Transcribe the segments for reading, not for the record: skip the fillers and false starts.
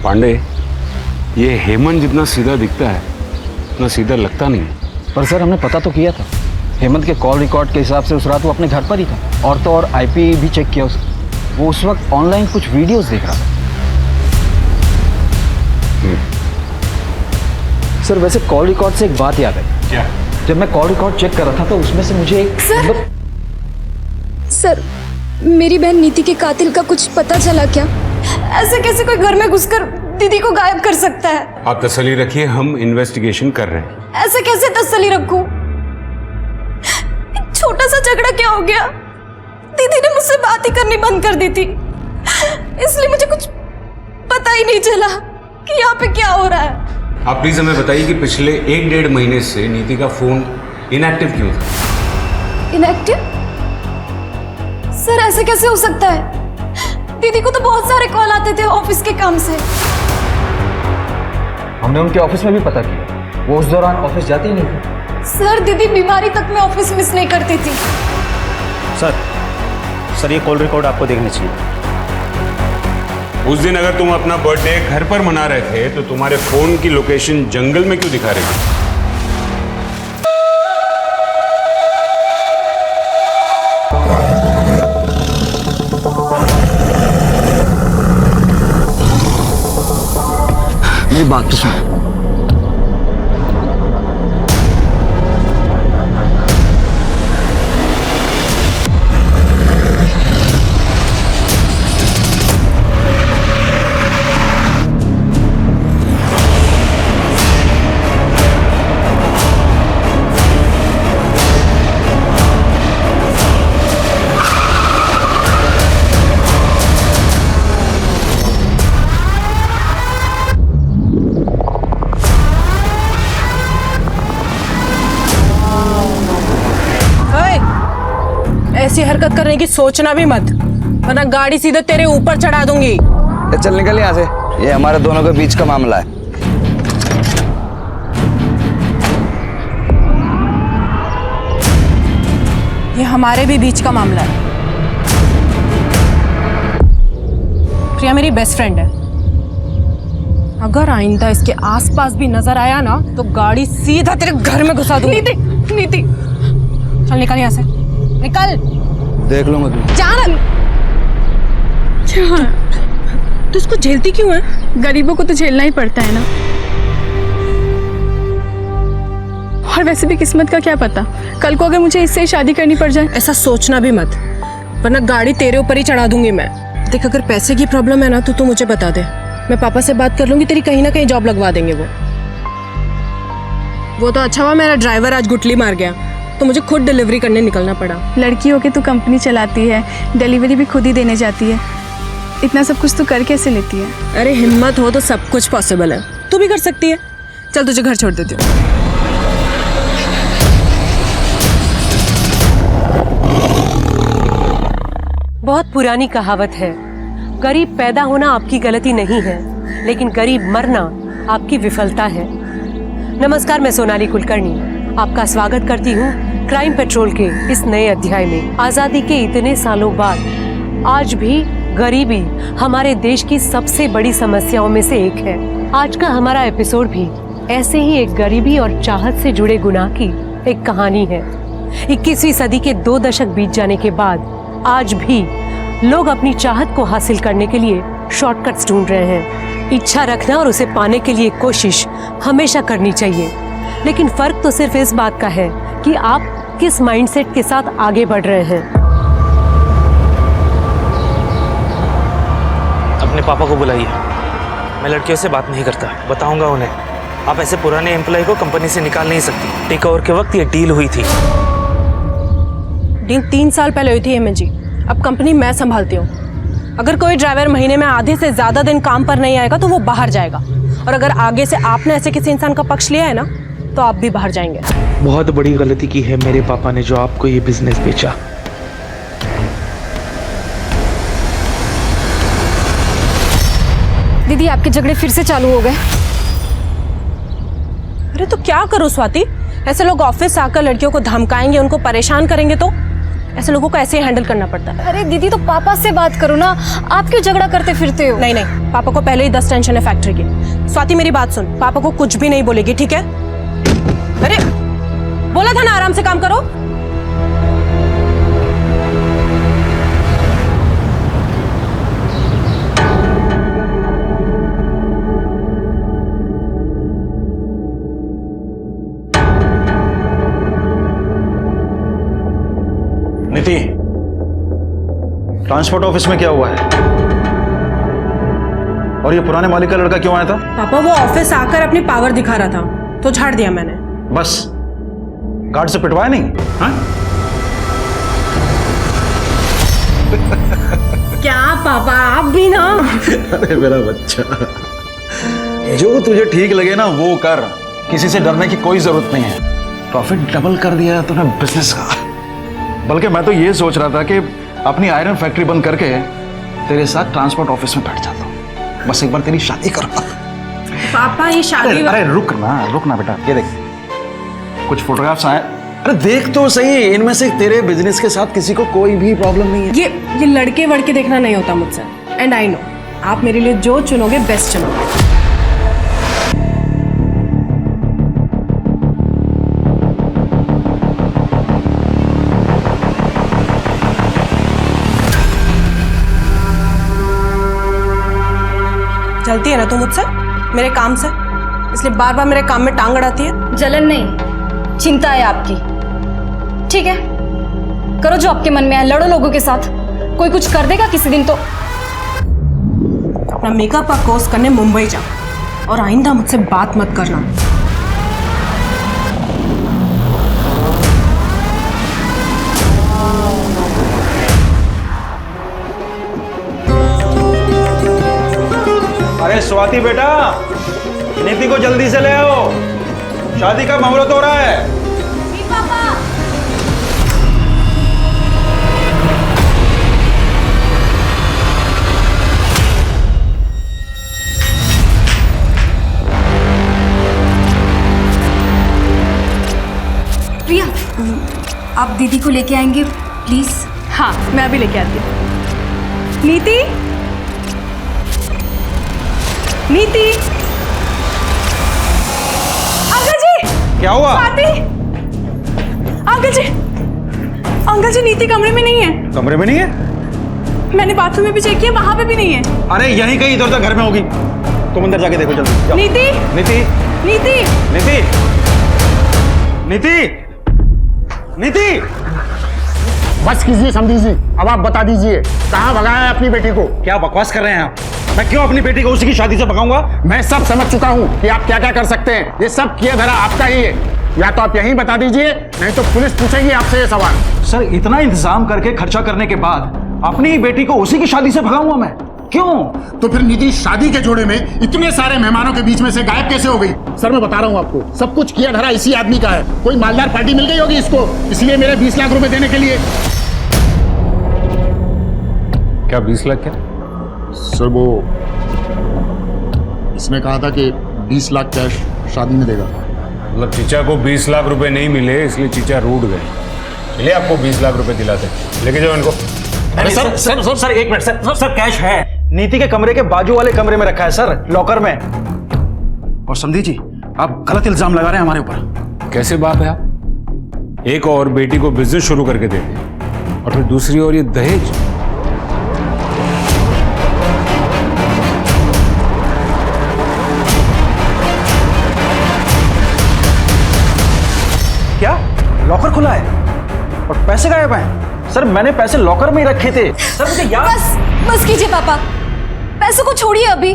पांडे, ये हेमंत जितना सीधा दिखता है उतना सीधा लगता नहीं है। पर सर हमने पता तो किया था, हेमंत के कॉल रिकॉर्ड के हिसाब से उस रात वो अपने घर पर ही था। और तो और आईपी भी चेक किया उसका, वो उस वक्त ऑनलाइन कुछ वीडियोस देख रहा था। सर वैसे कॉल रिकॉर्ड से एक बात याद आई। क्या? जब मैं कॉल रिकॉर्ड चेक कर रहा था तो उसमें से मुझे एक सर, मेरी बहन नीति के कातिल का कुछ पता चला क्या? ऐसे कैसे कोई घर में घुसकर दीदी को गायब कर सकता है? आप तसल्ली रखिए, हम इन्वेस्टिगेशन कर रहे हैं। ऐसे कैसे तसल्ली रखूं? छोटा सा झगड़ा क्या हो गया? दीदी ने मुझसे बात ही करनी बंद कर दी थी, इसलिए मुझे कुछ पता ही नहीं चला कि यहाँ पे क्या हो रहा है। आप प्लीज हमें बताइए कि पिछले 1-1.5 महीने से नीति का फोन इनएक्टिव क्यों था? इनएक्टिव? सर ऐसे कैसे हो सकता है? दीदी को तो बहुत सारे कॉल आते थे ऑफिस के काम से। हमने उनके ऑफिस में भी पता किया, वो उस दौरान ऑफिस जाती ही नहीं थी। सर दीदी बीमारी तक में ऑफिस मिस नहीं करती थी। सर ये कॉल रिकॉर्ड आपको देखनी चाहिए। उस दिन अगर तुम अपना बर्थडे घर पर मना रहे थे तो तुम्हारे फोन की लोकेशन जंगल में क्यों दिखा रही थी? मेरी बात तो सुनो। ऐसी हरकत करने की सोचना भी मत, वरना गाड़ी सीधे तेरे ऊपर चढ़ा दूंगी। चल निकल यहाँ से, ये हमारे दोनों के बीच का मामला है। ये हमारे भी बीच का मामला है। प्रिया मेरी बेस्ट फ्रेंड है, अगर आइंदा इसके आसपास भी नजर आया ना तो गाड़ी सीधा तेरे घर में घुसा दूंगी। नीति, नीति, चल निकल यहाँ से, निकल। देख लूंगा तुम। जान तो उसको झेलती क्यों है? गरीबों को तो झेलना ही पड़ता है ना। और वैसे भी किस्मत का क्या पता, कल को अगर मुझे इससे ही शादी करनी पड़ जाए। ऐसा सोचना भी मत, वरना गाड़ी तेरे ऊपर ही चढ़ा दूंगी मैं। देख अगर पैसे की प्रॉब्लम है ना तो तू मुझे बता दे, मैं पापा से बात कर लूंगी, तेरी कहीं ना कहीं जॉब लगवा देंगे वो तो अच्छा हुआ मेरा ड्राइवर आज गुटली मार गया तो मुझे खुद डिलीवरी करने निकलना पड़ा। लड़की होके तू कंपनी चलाती है, डिलीवरी भी खुद ही देने जाती है, इतना सब कुछ तू कर कैसे लेती है? अरे हिम्मत हो तो सब कुछ पॉसिबल है, तू भी कर सकती है। चल तुझे घर छोड़ देती हूँ। बहुत पुरानी कहावत है, गरीब पैदा होना आपकी गलती नहीं है, लेकिन गरीब मरना आपकी विफलता है। नमस्कार, मैं सोनाली कुलकर्णी आपका स्वागत करती हूँ क्राइम पेट्रोल के इस नए अध्याय में। आजादी के इतने सालों बाद आज भी गरीबी हमारे देश की सबसे बड़ी समस्याओं में से एक है। आज का हमारा एपिसोड भी ऐसे ही एक गरीबी और चाहत से जुड़े गुनाह की एक कहानी है। 21वीं सदी के 2 दशक बीत जाने के बाद आज भी लोग अपनी चाहत को हासिल करने के लिए शॉर्टकट्स ढूंढ रहे हैं। इच्छा रखना और उसे पाने के लिए कोशिश हमेशा करनी चाहिए, लेकिन फर्क तो सिर्फ इस बात का है कि आप किस माइंडसेट के साथ आगे बढ़ रहे हैं। अपने पापा को बुलाइए, मैं लड़कियों से बात नहीं करता, बताऊंगा उन्हें। आप ऐसे पुराने एम्प्लॉय को कंपनी से निकाल नहीं सकती। टेक ओवर के वक्त ये डील हुई थी। डील 3 साल पहले हुई थी हेमंत जी, अब कंपनी मैं संभालती हूँ। अगर कोई ड्राइवर महीने में आधे से ज्यादा दिन काम पर नहीं आएगा तो वो बाहर जाएगा, और अगर आगे से आपने ऐसे किसी इंसान का पक्ष लिया है ना तो आप भी बाहर जाएंगे। बहुत बड़ी गलती की है मेरे पापा ने जो आपको ये बिजनेस बेचा। दीदी आपके झगड़े फिर से चालू हो गए। अरे तो क्या करूँ स्वाति, ऐसे लोग ऑफिस आकर लड़कियों को धमकाएंगे, उनको परेशान करेंगे तो ऐसे लोगों को ऐसे ही हैंडल करना पड़ता है। अरे दीदी तो पापा से बात करो ना, आप क्यों झगड़ा करते फिरते हो? नहीं नहीं, पापा को पहले ही 10 टेंशन है फैक्ट्री की। स्वाति मेरी बात सुन, पापा को कुछ भी नहीं बोलेगी, ठीक है? अरे बोला था ना आराम से काम करो। नीति, ट्रांसपोर्ट ऑफिस में क्या हुआ है? और ये पुराने मालिक का लड़का क्यों आया था? पापा वो ऑफिस आकर अपनी पावर दिखा रहा था तो झाड़ दिया मैंने। बस गार्ड से पिटवाया नहीं? हाँ? क्या पापा आप भी ना। अरे मेरा बच्चा, जो तुझे ठीक लगे ना वो कर, किसी से डरने की कोई जरूरत नहीं है। प्रॉफिट डबल कर दिया तूने बिजनेस का। बल्कि मैं तो ये सोच रहा था कि अपनी आयरन फैक्ट्री बंद करके तेरे साथ ट्रांसपोर्ट ऑफिस में बैठ जाता हूँ, बस एक बार तेरी शादी करो। पापा ये शादी अरे रुक ना बेटा, ये देख कुछ फोटोग्राफ्स आए। अरे देख तो सही, इनमें से तेरे बिजनेस के साथ किसी को कोई भी प्रॉब्लम नहीं है। ये लड़के वड़के देखना नहीं होता मुझसे, एंड आई नो आप मेरे लिए जो चुनोगे बेस्ट चुनोगे। चलती है ना तू मुझसे, मेरे काम से, इसलिए बार बार मेरे काम में टांग अड़ाती है। जलन नहीं, चिंता है आपकी। ठीक है, करो जो आपके मन में है, लड़ो लोगों के साथ, कोई कुछ कर देगा किसी दिन तो। अपना मेकअप का कोर्स करने मुंबई जा, और आइंदा मुझसे बात मत करना। अरे स्वाति बेटा, नीति को जल्दी से ले आओ, शादी का मुहूर्त हो रहा है। प्रिया, आप दीदी को लेके आएंगे प्लीज? हाँ, मैं अभी लेके आती हूँ। नीति, नीति, अंकल जी। क्या हुआ? स्वाति, अंकल जी नीति कमरे में नहीं है। कमरे में नहीं है? मैंने बाथरूम में भी चेक किया, वहां पे भी नहीं है। अरे यहीं कहीं इधर उधर घर में होगी, तुम अंदर जाके देखो जल्दी। जाओ। नीति, नीति, नीति, नीति, नीति, नीति। बस कीजिए समझी जी, अब आप बता दीजिए कहाँ भगाया है अपनी बेटी को? क्या बकवास कर रहे हैं आप? मैं क्यों अपनी बेटी को उसी की शादी से भगाऊंगा? मैं सब समझ चुका हूँ कि आप क्या क्या कर सकते हैं। ये सब किया धरा आपका ही है, या तो आप यहीं बता दीजिए, नहीं तो पुलिस पूछेगी आपसे ये सवाल। सर, इतना इंतजाम करके खर्चा करने के बाद अपनी ही बेटी को उसी की शादी से भगाऊंगा मैं? क्यों? तो फिर निधि शादी के जोड़े में इतने सारे मेहमानों के बीच में से गायब कैसे हो गई? सर मैं बता रहा हूँ आपको, सब कुछ किया धरा इसी आदमी का है। कोई मालदार पार्टी मिल गई होगी इसको, इसलिए मेरे 20 लाख रुपए देने के लिए। क्या 20 लाख? क्या सर वो इसने कहा था कि 20 लाख कैश शादी में देगा। मतलब चीचा को 20 लाख रुपए नहीं मिले इसलिए चीचा रूठ गए, चलिए आपको 20 लाख रुपए दिलाते, लेके जाओ इनको। अरे सर एक मिनट सर कैश है, नीति के कमरे के बाजू वाले कमरे में रखा है सर, लॉकर में। और समझी जी, आप गलत इल्जाम लगा रहे हैं हमारे ऊपर। कैसे बाप है आप? एक और बेटी को बिजनेस शुरू करके देते और फिर दूसरी ओर ये दहेज। क्या लॉकर खुला है और पैसे गायब हैं? सर मैंने पैसे लॉकर में ही रखे थे सर, मुझे याद। बस कीजिए पापा, पैसों को छोड़िए अभी।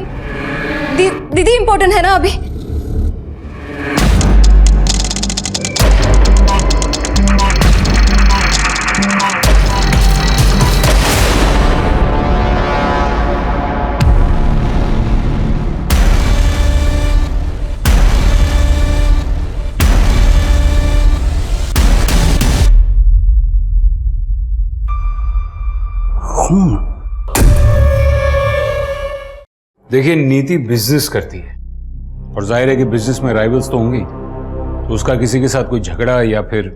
दीदी इंपॉर्टेंट है ना अभी। देखिए, नीति बिजनेस करती है और जाहिर है कि बिजनेस में राइवल्स तो होंगे, तो उसका किसी के साथ कोई झगड़ा या फिर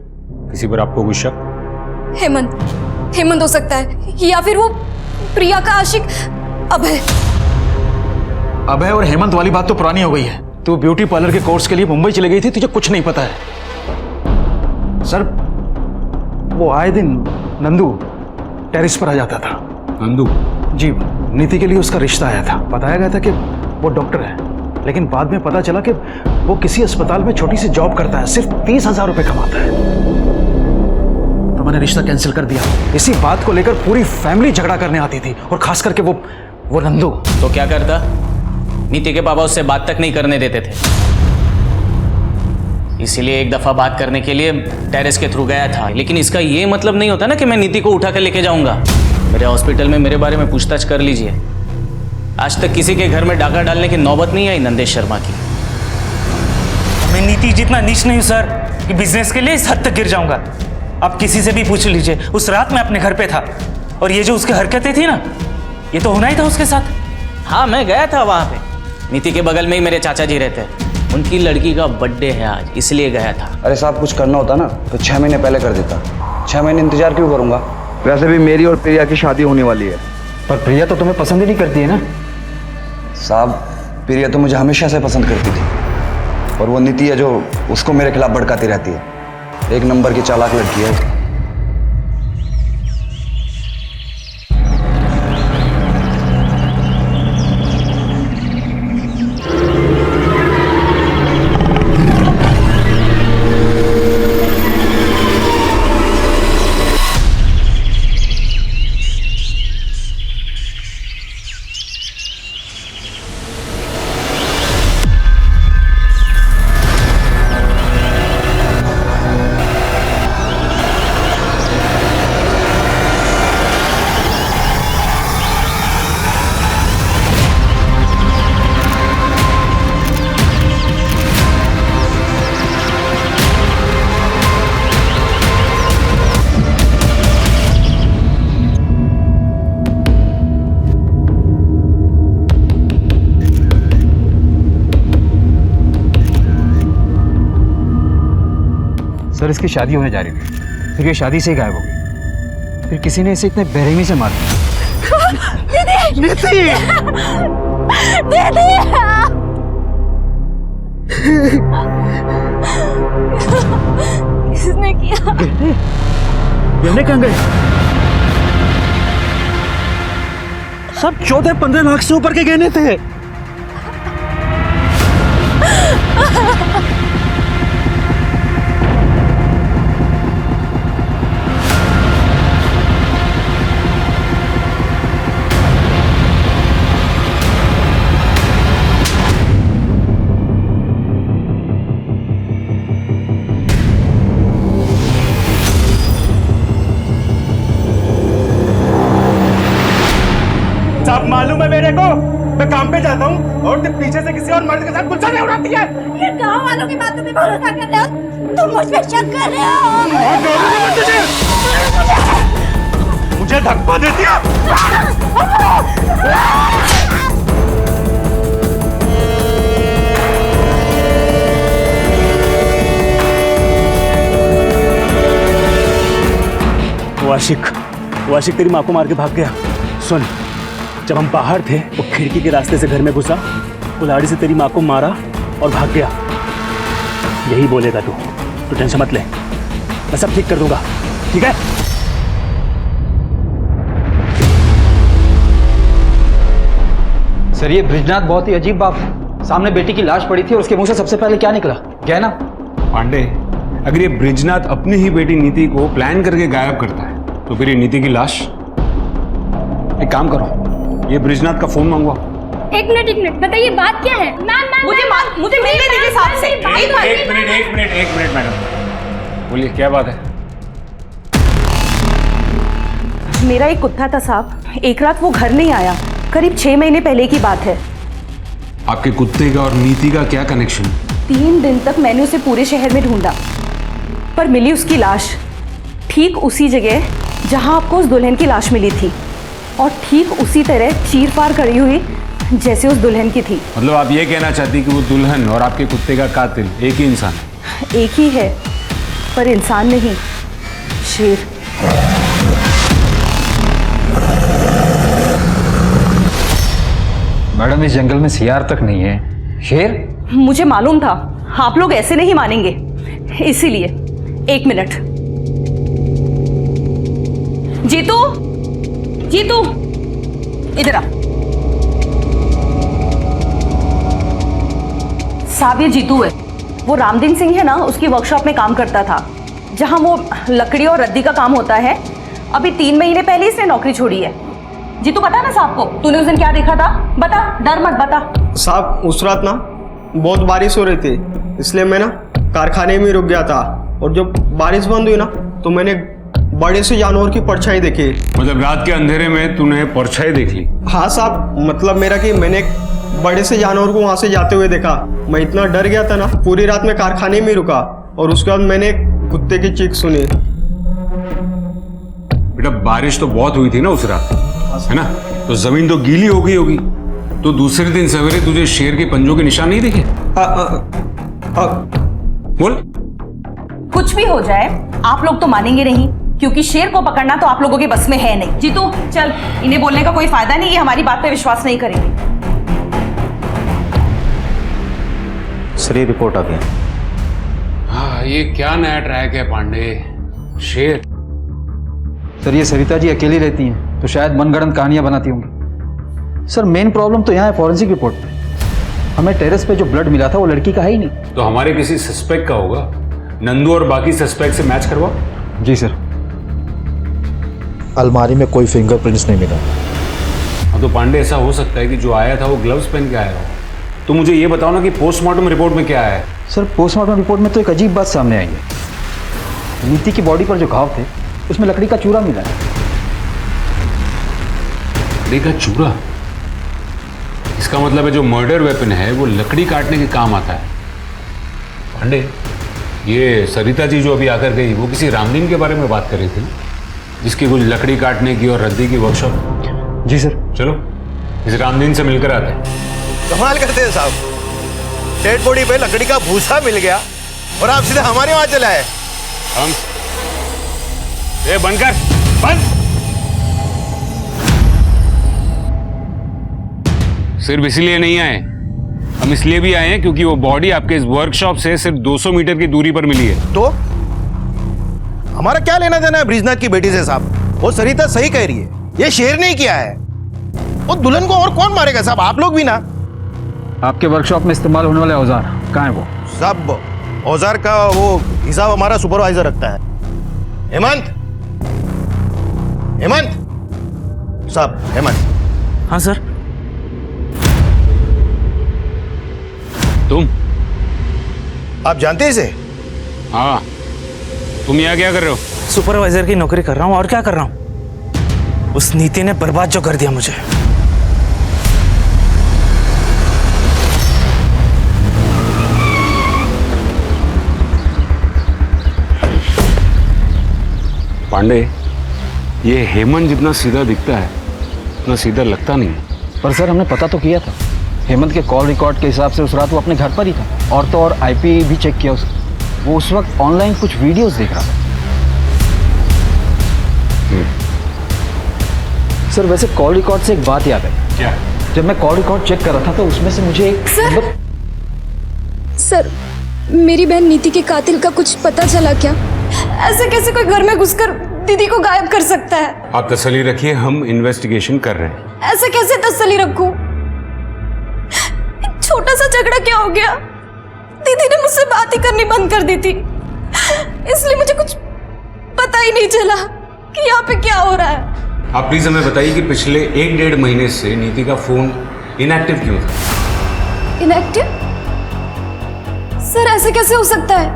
किसी पर आपको कोई शक? हेमंत हो सकता है, या फिर वो प्रिया का आशिक अभय। अभय और हेमंत वाली बात तो पुरानी हो गई है। तू ब्यूटी पार्लर के कोर्स के लिए मुंबई चली गई थी, तुझे कुछ नहीं पता है। सर, वो आए दिन नंदू टेरिस पर आ जाता था। नंदू? जी, नीति के लिए उसका रिश्ता आया था। बताया गया था कि वो डॉक्टर है, लेकिन बाद में पता चला कि वो किसी अस्पताल में छोटी सी जॉब करता है, सिर्फ 30,000 रुपए कमाता है। तो मैंने रिश्ता कैंसिल कर दिया। इसी बात को लेकर पूरी फैमिली झगड़ा करने आती थी, और खास करके वो नंदू। तो क्या करता? नीति के पापा उससे बात तक नहीं करने देते थे, इसीलिए एक दफा बात करने के लिए टेरेस के थ्रू गया था। लेकिन इसका ये मतलब नहीं होता ना कि मैं नीति को उठा कर लेके जाऊंगा। मेरे हॉस्पिटल में मेरे बारे में पूछताछ कर लीजिए। आज तक किसी के घर में डाका डालने की नौबत नहीं आई नंदेश शर्मा की। मैं नीति जितना नीच नहीं हूं सर कि बिजनेस के लिए इस हद तक गिर जाऊंगा। आप किसी से भी पूछ लीजिए, उस रात मैं अपने घर पे था, और ये जो उसकी हरकतें थी ना, ये तो होना ही था उसके साथ। हाँ, मैं गया था वहां पे। नीति के बगल में ही मेरे चाचा जी रहते हैं, उनकी लड़की का बर्थडे है आज, इसलिए गया था। अरे साहब, कुछ करना होता ना तो 6 महीने पहले कर देता। 6 महीने इंतजार क्यों करूंगा? वैसे भी मेरी और प्रिया की शादी होने वाली है। पर प्रिया तो तुम्हें पसंद ही नहीं करती है ना? साहब, प्रिया तो मुझे हमेशा से पसंद करती थी, और वो नीति है जो उसको मेरे खिलाफ भड़काती रहती है। एक नंबर की चालाक लड़की है। सर, इसकी शादी होने जा रही थी, फिर ये शादी से ही गायब हो गई। फिर किसी ने इसे इतने बेरहमी से मार दिया। किसने किया? गहने कहाँ गए? सब 14-15 लाख से ऊपर के गहने थे। साहब, मालूम है मेरे को, मैं काम पे जाता हूँ और तुम पीछे से किसी और मर्द के साथ गुलछा उड़ाती है। ये गांव वालों की बातों पे भरोसा कर रहे हो? तुम मुझ पे शक कर रहे हो? मुझे धक्का देती है। वो आशिक तेरी माँ को मार के भाग गया। सुन, जब हम बाहर थे वो खिड़की के रास्ते से घर में घुसा, कुल्हाड़ी से तेरी माँ को मारा और भाग गया। यही बोलेगा तू टेंशन मत ले, मैं सब ठीक कर दूंगा, ठीक है? सर, ये ब्रिजनाथ बहुत ही अजीब बात है। सामने बेटी की लाश पड़ी थी और उसके मुंह से सबसे पहले क्या निकला? गहना। पांडे, अगर ये ब्रिजनाथ अपनी ही बेटी नीति को प्लान करके गायब करता है तो फिर ये नीति की लाश? एक काम करो, ये ब्रिजनाथ का फोन मंगवाओ। एक मिनट, बताइए बात क्या है? मुझे मिलने दीजिए साहब से। एक मिनट मैडम, बोलिए क्या बात है? मेरा एक कुत्ता था साहब, एक रात वो घर नहीं आया। करीब 6 महीने पहले की बात है। आपके कुत्ते का और नीति का क्या कनेक्शन? 3 दिन तक मैंने उसे पूरे शहर में ढूंढा, पर मिली उसकी लाश ठीक उसी जगह जहां आपको उस दुल्हन की लाश मिली थी, और ठीक उसी तरह चीर फाड़ करी हुई जैसे उस दुल्हन की थी। मतलब आप ये कहना चाहती कि वो दुल्हन और आपके कुत्ते का कातिल एक ही इंसान है? एक ही है, पर इंसान नहीं, शेर। मैडम इस जंगल में सियार तक नहीं है, शेर? मुझे मालूम था आप लोग ऐसे नहीं मानेंगे, इसीलिए। 1 मिनट। जीतू, जीतू, इधर आ। साहब ये जीतू है, वो रामदीन सिंह है ना, उसकी वर्कशॉप में काम करता था, जहां वो लकड़ी और रद्दी का काम होता है। अभी 3 महीने पहले इसने नौकरी छोड़ी है। जीतू पता ना साहब को, तूने उस दिन क्या देखा था? बता, डर मत, बता। साहब उस रात ना बहुत बारिश हो रही थी, इसलिए मैं ना कारखाने में रुक गया था, और जब बारिश बंद हुई ना तो मैंने बड़े से जानवर की परछाई देखी। मतलब रात के अंधेरे में तूने परछाई देख ली? हाँ साहब, मतलब मेरा कि मैंने एक बड़े से जानवर को वहां से जाते हुए देखा। मैं इतना डर गया था ना, पूरी रात में कारखाने में रुका, और उसके बाद मैंने कुत्ते की चीख सुनी। बेटा बारिश तो बहुत हुई थी ना उस रात, है ना, तो जमीन तो गीली हो गई होगी, तो दूसरे दिन सवेरे तुझे शेर के पंजों के निशान नहीं दिखे? बोल। कुछ भी हो जाए आप लोग तो मानेंगे नहीं, क्योंकि शेर को पकड़ना तो आप लोगों के बस में है नहीं। जीतू चल, इन्हें बोलने का कोई फायदा नहीं, ये हमारी बात पे विश्वास नहीं करेंगे। सर ये रिपोर्ट आ गई। हाँ, ये क्या नया ट्रैक है पांडे? शेर? सर ये सरिता जी अकेली रहती हैं तो शायद मनगढ़ंत कहानियां बनाती होंगी। सर मेन प्रॉब्लम तो यहाँ है फॉरेंसिक रिपोर्ट में। हमें टेरेस पे जो ब्लड मिला था वो लड़की का है ही नहीं। तो हमारे किसी सस्पेक्ट का होगा। नंदू और बाकी सस्पेक्ट से मैच करवाओ। जी सर। अलमारी में कोई फिंगरप्रिंट्स नहीं मिला। हाँ तो पांडे ऐसा हो सकता है कि जो आया था वो ग्लव्स पहन के आया हो। तो मुझे ये बताओ ना कि पोस्टमार्टम रिपोर्ट में क्या है? सर पोस्टमार्टम रिपोर्ट में तो एक अजीब बात सामने आई है। नीति की बॉडी पर जो घाव थे उसमें लकड़ी का चूरा मिला है। लकड़ी का चूरा? इसका मतलब है जो मर्डर वेपन है वो लकड़ी काटने के काम आता है। पांडे, ये सरिता जी जो अभी आकर गई वो किसी रामदीन के बारे में बात कर रही थी, जिसकी कुछ लकड़ी काटने की और रद्दी की वर्कशॉप। जी सर। चलो इस रामदीन से मिलकर आते हैं। कमाल करते हैं साहब, डेड बॉडी पे लकड़ी का भूसा मिल गया और आप सीधे हमारे वहां चले आए। हम ये बंद कर, बंद। सिर्फ इसलिए नहीं आए, हम इसलिए भी आए हैं क्योंकि वो बॉडी आपके इस वर्कशॉप से सिर्फ 200 मीटर की दूरी पर मिली है। तो हमारा क्या लेना देना है ब्रिजनाथ की बेटी से साहब? वो सरिता सही कह रही है, ये शेर नहीं किया है। वो दुल्हन को और कौन मारेगा साहब? आप लोग भी ना। आपके वर्कशॉप में इस्तेमाल होने वाले औजार कहाँ है वो? साहब औजार का वो हिसाब हमारा सुपरवाइजर रखता है। हेमंत, हेमंत साहब, हेमंत। हाँ सर। तुम? आप जानते हैं इसे? हाँ। तुम यहाँ क्या कर रहे हो? सुपरवाइजर की नौकरी कर रहा हूँ, और क्या कर रहा हूँ? उस नीति ने बर्बाद जो कर दिया मुझे। पांडे, ये हेमंत जितना सीधा दिखता है उतना सीधा लगता नहीं है। पर सर हमने पता तो किया था, हेमंत के कॉल रिकॉर्ड के हिसाब से उस रात वो अपने घर पर ही था, और तो और आईपी भी चेक किया उसका। वो उस वक्त ऑनलाइन कुछ वीडियोस देख रहा था। सर वैसे कॉल रिकॉर्ड से एक बात याद आई। क्या? जब मैं कॉल रिकॉर्ड चेक कर रहा था तो उसमें से मुझे एक सर मेरी बहन नीति के कातिल का कुछ पता चला क्या? ऐसे कैसे कोई घर में घुसकर दीदी को गायब कर सकता है? आप तसल्ली रखिए, हम इन्वेस्टिगेशन कर रहे हैं। ऐसे कैसे तसल्ली रखूं? छोटा सा झगड़ा क्या हो गया? दीदी ने मुझसे बात ही करनी बंद कर दी थी, इसलिए मुझे कुछ पता ही नहीं चला कि यहाँ पे क्या हो रहा है। आप प्लीज हमें बताइए कि पिछले 1-1.5 महीने से नीति का फोन इनएक्टिव क्यों था? इनएक्टिव? सर ऐसे कैसे हो सकता है?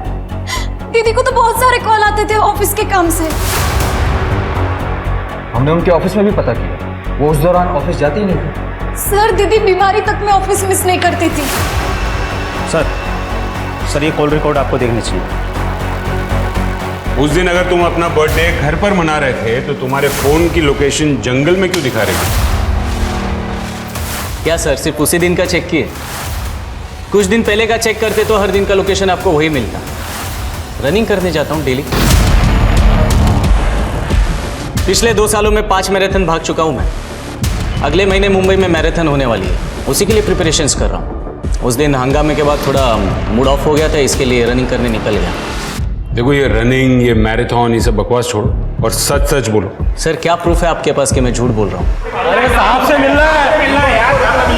दीदी को तो बहुत सारे कॉल आते थे ऑफिस के काम से। हमने उनके ऑफिस में भी पता किया, वो उस दौरान ऑफिस जाती ही नहीं थी। सर दीदी बीमारी तक में ऑफिस मिस नहीं करती थी। सर ये कॉल रिकॉर्ड आपको देखनी चाहिए। उस दिन अगर तुम अपना बर्थडे घर पर मना रहे थे तो तुम्हारे फोन की लोकेशन जंगल में क्यों दिखा रही थी? क्या सर सिर्फ उसी दिन का चेक किए? कुछ दिन पहले का चेक करते तो हर दिन का लोकेशन आपको वही मिलता। रनिंग करने जाता हूँ डेली। पिछले 2 सालों में 5 मैराथन भाग चुका हूँ मैं। अगले महीने मुंबई में मैराथन होने वाली है, उसी के लिए प्रिपरेशंस कर रहा हूँ। उस दिन हंगामे के बाद थोड़ा मूड ऑफ हो गया था, इसके लिए रनिंग करने निकल गया। देखो ये रनिंग, ये मैराथन, ये सब बकवास छोड़ो और सच सच बोलो। सर क्या प्रूफ है आपके पास कि मैं झूठ बोल रहा हूँ? अरे साहब से मिलना है यार।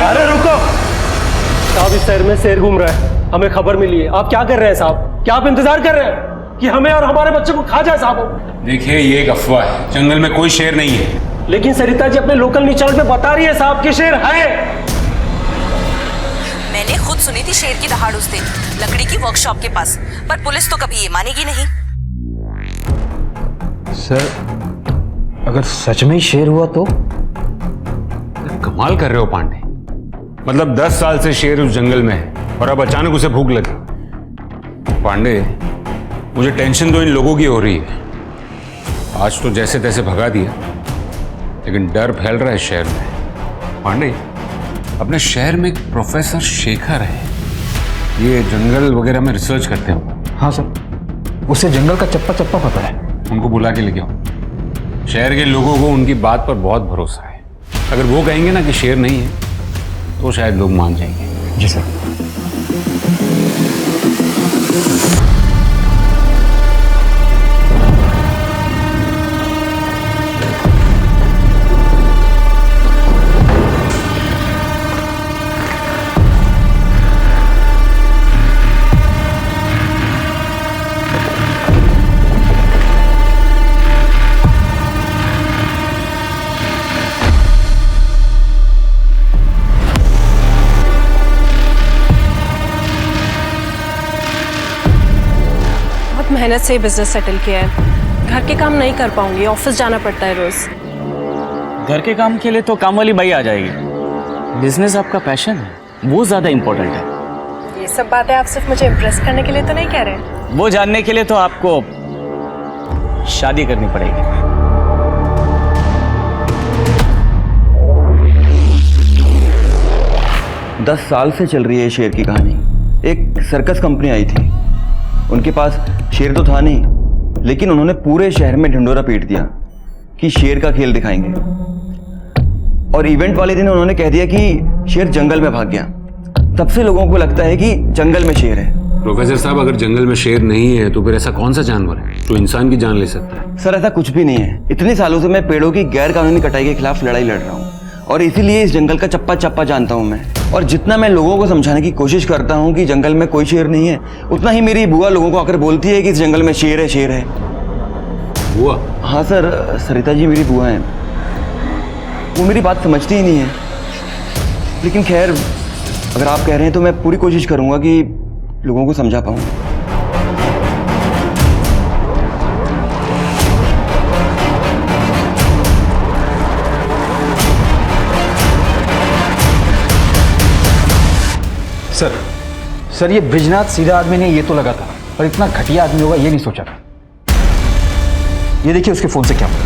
अरे रुको साहब, इस शहर में शेर घूम रहा है, हमें खबर मिली है। आप क्या कर रहे हैं साहब? क्या आप इंतजार कर रहे हैं कि हमें और हमारे बच्चे को खा जाए साहब? देखिए ये एक अफवाह है, जंगल में कोई शेर नहीं है। लेकिन सरिता जी अपने लोकल न्यूज चैनल पे बता रही है साहब कि शेर है। मैंने खुद सुनी थी शेर की दहाड़ उस दिन लकड़ी की वर्कशॉप के पास, पर पुलिस तो कभी ये मानेगी नहीं। सर अगर सच में ही शेर हुआ तो? कमाल कर रहे हो पांडे, मतलब 10 साल से शेर उस जंगल में है और अब अचानक उसे भूख लगी। पांडे मुझे टेंशन तो इन लोगों की हो रही है। आज तो जैसे तैसे भगा दिया, लेकिन डर फैल रहा है शहर में। पांडे अपने शहर में एक प्रोफेसर शेखर है, ये जंगल वगैरह में रिसर्च करते हैं। हाँ सर, उसे जंगल का चप्पा चप्पा पता है। उनको बुला के लेके आओ। शहर के लोगों को उनकी बात पर बहुत भरोसा है। अगर वो कहेंगे ना कि शेर नहीं है तो शायद लोग मान जाएंगे। जी सर। मेहनत से बिजनेस सेटल किया है। घर के काम नहीं कर पाऊंगी, ऑफिस जाना पड़ता है रोज। घर के काम के लिए तो काम वाली बाई आ जाएगी। बिजनेस आपका पैशन है, वो ज्यादा इंपॉर्टेंट है। ये सब बातें आप सिर्फ मुझे इम्प्रेस करने के लिए तो नहीं कह रहे? वो जानने के लिए तो आपको शादी करनी पड़ेगी। 10 साल से चल रही है शेर की कहानी। एक सर्कस कंपनी आई थी, उनके पास शेर तो था नहीं, लेकिन उन्होंने पूरे शहर में ढिंढोरा पीट दिया कि शेर का खेल दिखाएंगे। और इवेंट वाले दिन उन्होंने कह दिया कि शेर जंगल में भाग गया। तब से लोगों को लगता है कि जंगल में शेर है। प्रोफेसर साहब, अगर जंगल में शेर नहीं है तो फिर ऐसा कौन सा जानवर है जो इंसान की जान ले सकता है? सर ऐसा कुछ भी नहीं है। इतने सालों से मैं पेड़ों की गैर कानूनी कटाई के खिलाफ लड़ाई लड़ रहा हूँ और इसीलिए इस जंगल का चप्पा चप्पा जानता हूँ मैं। और जितना मैं लोगों को समझाने की कोशिश करता हूँ कि जंगल में कोई शेर नहीं है, उतना ही मेरी बुआ लोगों को आकर बोलती है कि इस जंगल में शेर है, शेर है। बुआ? हाँ सर, सरिता जी मेरी बुआ हैं। वो मेरी बात समझती ही नहीं है। लेकिन खैर, अगर आप कह रहे हैं तो मैं पूरी कोशिश करूँगा कि लोगों को समझा पाऊँ। सर ये ब्रिजनाथ सीधा आदमी नहीं, ये तो लगा था, पर इतना घटिया आदमी होगा ये नहीं सोचा था। ये देखिए उसके फोन से क्या हुआ।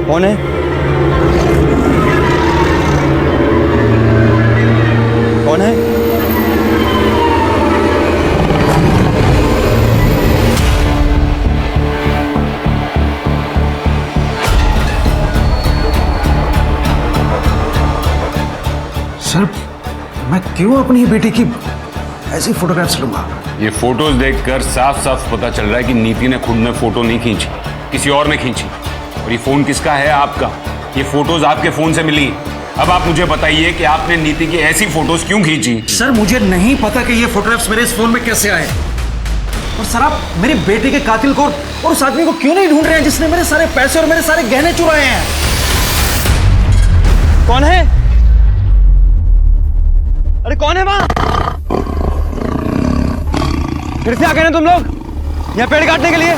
कौन है? कौन है? सर मैं क्यों अपनी बेटी की ऐसी फोटोग्राफ्स लूंगा? ये फोटोज देखकर साफ साफ पता चल रहा है कि नीति ने खुद में फोटो नहीं खींची, किसी और ने खींची। और ये फोन किसका है? आपका। ये फोटोज आपके फोन से मिली। अब आप मुझे बताइए कि आपने नीति की ऐसी फोटोज क्यों खींची? सर मुझे नहीं पता कि ये फोटोग्राफ्स मेरे इस फोन में कैसे आए। और सर आप मेरी बेटी के कातिल को और उस आदमी को क्यों नहीं ढूंढ रहे हैं जिसने मेरे सारे पैसे और मेरे सारे गहने चुराए हैं? कौन है? अरे कौन है वहां? फिर से आ गए ना तुम लोग यहाँ पेड़ काटने के लिए?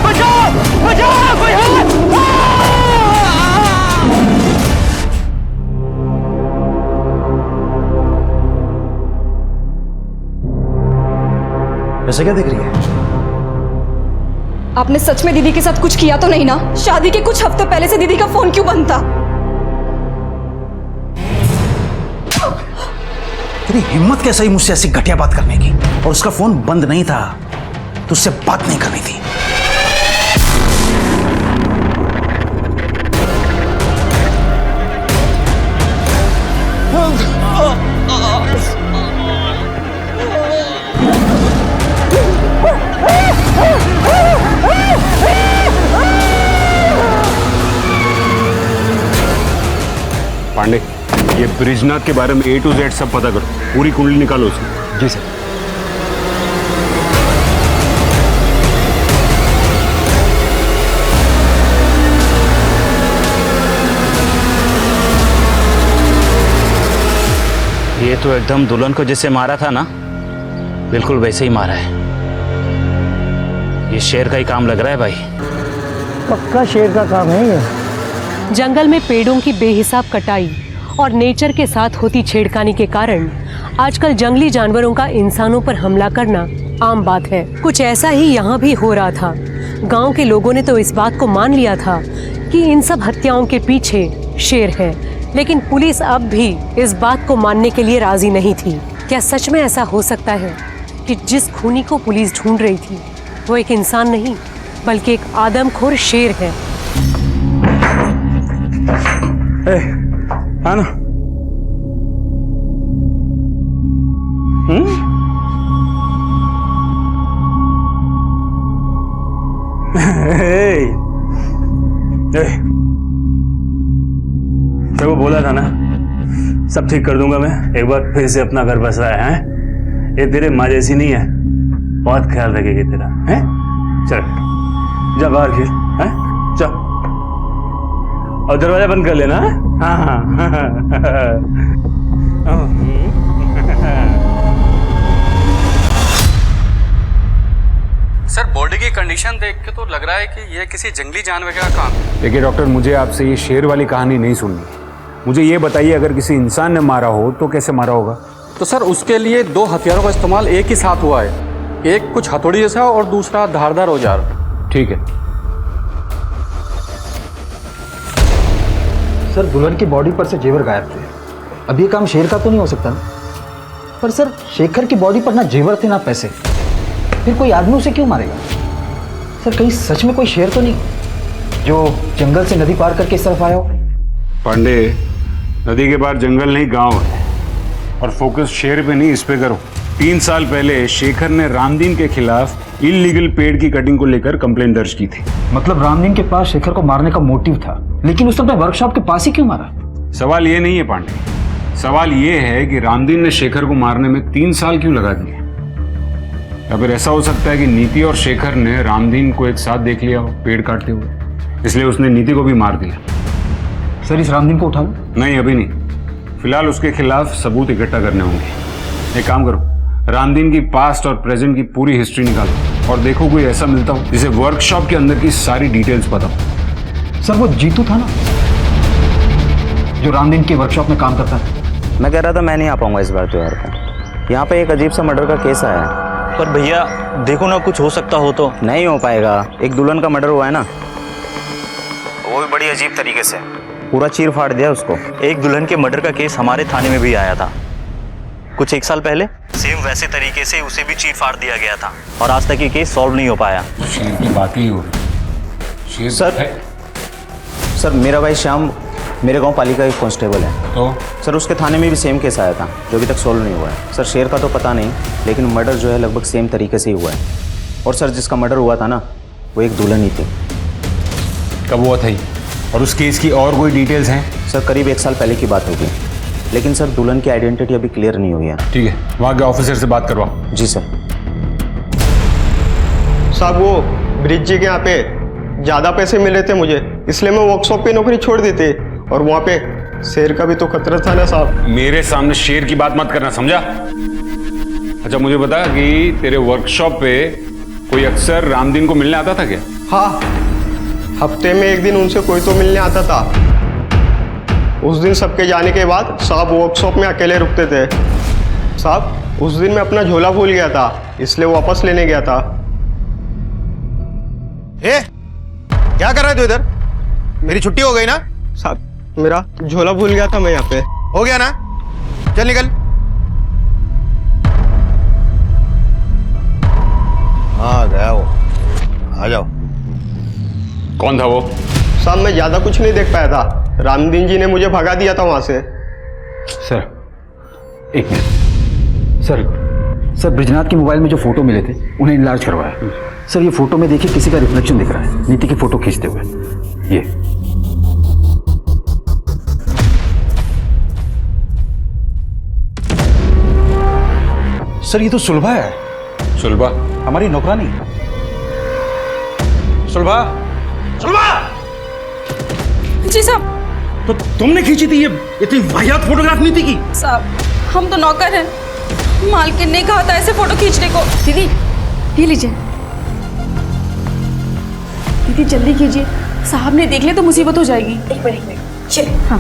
बचाओ बचाओ, कोई है? ऐसा क्या दिख रही है? आपने सच में दीदी के साथ कुछ किया तो नहीं ना? शादी के कुछ हफ्ते पहले से दीदी का फोन क्यों बंद था? तेरी हिम्मत कैसे हुई मुझसे ऐसी घटिया बात करने की? और उसका फोन बंद नहीं था, तुझसे बात नहीं करनी थी। पांडे, ये ब्रिजनाथ के बारे में A to Z सब पता करो, पूरी कुंडली निकालो उसकी। जी सर। ये तो एकदम दुल्हन को जैसे मारा था ना, बिल्कुल वैसे ही मारा है। ये शेर का ही काम लग रहा है भाई। पक्का शेर का काम है ये। जंगल में पेड़ों की बेहिसाब कटाई और नेचर के साथ होती छेड़खानी के कारण आजकल जंगली जानवरों का इंसानों पर हमला करना आम बात है। कुछ ऐसा ही यहाँ भी हो रहा था। गांव के लोगों ने तो इस बात को मान लिया था कि इन सब हत्याओं के पीछे शेर है, लेकिन पुलिस अब भी इस बात को मानने के लिए राजी नहीं थी। क्या सच में ऐसा हो सकता है कि जिस खूनी को पुलिस ढूंढ रही थी वो एक इंसान नहीं बल्कि एक आदमखोर शेर है? हाँ ना? तेरे को बोला था ना, सब ठीक कर दूंगा मैं। एक बार फिर से अपना घर बस रहा है। ये तेरे माँ जैसी नहीं है, बहुत ख्याल रखेगी तेरा। है चल जा बाहर खेल, है चल, और दरवाजा बंद कर लेना। हाँ हाँ सर, बॉडी की कंडीशन देख के तो लग रहा है कि यह किसी जंगली जानवर का काम है। देखिए डॉक्टर, मुझे आपसे ये शेर वाली कहानी नहीं सुननी। मुझे ये बताइए, अगर किसी इंसान ने मारा हो तो कैसे मारा होगा? तो सर, उसके लिए दो हथियारों का इस्तेमाल एक ही साथ हुआ है। एक कुछ हथौड़ी जैसा और दूसरा धारदार औजार। ठीक है सर, दुल्हन की बॉडी पर से जेवर गायब थे। अब ये काम शेर का तो नहीं हो सकता ना? पर सर, शेखर की बॉडी पर ना जेवर थे ना पैसे, फिर कोई आदमी उसे क्यों मारेगा? सर, कहीं सच में कोई शेर तो नहीं जो जंगल से नदी पार करके इस तरफ आया हो? पांडे, नदी के पार जंगल नहीं गांव है, और फोकस शेर पे नहीं इस पे करो। 3 साल पहले शेखर ने रामदीन के खिलाफ इलीगल पेड़ की कटिंग को लेकर कंप्लेंट दर्ज की थी। मतलब रामदीन के पास शेखर को मारने का मोटिव था, लेकिन उसने अपने वर्कशॉप के पास ही क्यों मारा? सवाल ये नहीं है पांडे, सवाल ये है कि रामदीन ने शेखर को मारने में 3 साल क्यों लगा दिए? या फिर ऐसा हो सकता है कि नीति और शेखर ने रामदीन को एक साथ देख लिया हो पेड़ काटते हुए, इसलिए उसने नीति को भी मार दिया। सर, इस रामदीन को उठाओ? नहीं, अभी नहीं। फिलहाल उसके खिलाफ सबूत इकट्ठा करने होंगे। एक काम करो, रामदीन की पास्ट और प्रेजेंट की पूरी हिस्ट्री निकालो और देखो कोई ऐसा मिलता हो जिसे वर्कशॉप के अंदर की सारी डिटेल्स पता हो। सर, वो जीतू था ना जो रामदीन की वर्कशॉप में काम करता था? मैं कह रहा था मैं नहीं आ पाऊंगा इस बार त्योहार पे। यहाँ पे एक अजीब सा मर्डर का केस आया है। पर भैया देखो ना, कुछ हो सकता हो तो। नहीं हो पाएगा। एक दुल्हन का मर्डर हुआ है ना, वो भी बड़ी अजीब तरीके से, पूरा चीर फाड़ दिया उसको। एक दुल्हन के मर्डर का केस हमारे थाने में भी आया था कुछ 1 साल पहले। सेम वैसे तरीके से उसे भी चीर फाड़ दिया गया था और आज तक ये केस सॉल्व नहीं हो पाया। शेर की बात ही हो रही। सर, मेरा भाई श्याम मेरे गांव पालिका का कांस्टेबल है। तो सर, उसके थाने में भी सेम केस आया था जो अभी तक सॉल्व नहीं हुआ है। सर, शेर का तो पता नहीं, लेकिन मर्डर जो है लगभग सेम तरीके से ही हुआ है। और सर, जिसका मर्डर हुआ था ना, वो एक दुल्हन ही थी। कब हुआ था ये? और उस केस की और कोई डिटेल्स हैं? सर, करीब 1 साल पहले की बात होगी, लेकिन सर दुल्हन की आइडेंटिटी अभी क्लियर नहीं हुई है। ठीक है, वहाँ के ऑफिसर से बात करवाओ। जी सर। साहब, वो ब्रिज जी के यहाँ पे ज़्यादा पैसे मिल रहे थे मुझे, इसलिए मैं वर्कशॉप पे नौकरी छोड़ दी थी। और वहाँ पे शेर का भी तो खतरा था ना साहब। मेरे सामने शेर की बात मत करना, समझा? अच्छा, मुझे बता कि तेरे वर्कशॉप पे कोई अक्सर रामदीन को मिलने आता था क्या? हाँ, हफ्ते में 1 दिन उनसे कोई तो मिलने आता था। उस दिन सबके जाने के बाद साहब वर्कशॉप में अकेले रुकते थे। साहब, उस दिन मैं अपना झोला भूल गया था, इसलिए वापस लेने गया था। ए, क्या कर रहे तू इधर? मेरी छुट्टी हो गई ना? साहब मेरा झोला भूल गया था मैं यहाँ पे। हो गया ना? चल निकल। हाँ गया वो। आ जाओ। कौन था वो? साहब मैं ज्यादा कुछ नहीं देख पाया था, रामदीन जी ने मुझे भगा दिया था वहां से। सर एक मिनट। सर ब्रिजनाथ के मोबाइल में जो फोटो मिले थे उन्हें इनलार्ज करवाया। सर ये फोटो में देखिए किसी का रिफ्लेक्शन दिख रहा है, नीति की फोटो खींचते हुए। ये सर ये तो सुलभा है। सुलभा? हमारी नौकरानी। सुलभा, सुलभा! जी साहब। तो तुमने खींची थी ये इतनी वाहियात फोटोग्राफ नीति की? साहब हम तो नौकर हैं, मालकिन ने कहा था ऐसे फोटो खींचने को। दीदी ये लीजिए। दीदी जल्दी कीजिए, साहब ने देख लिया तो मुसीबत हो जाएगी। एक मिनट चलिए। हाँ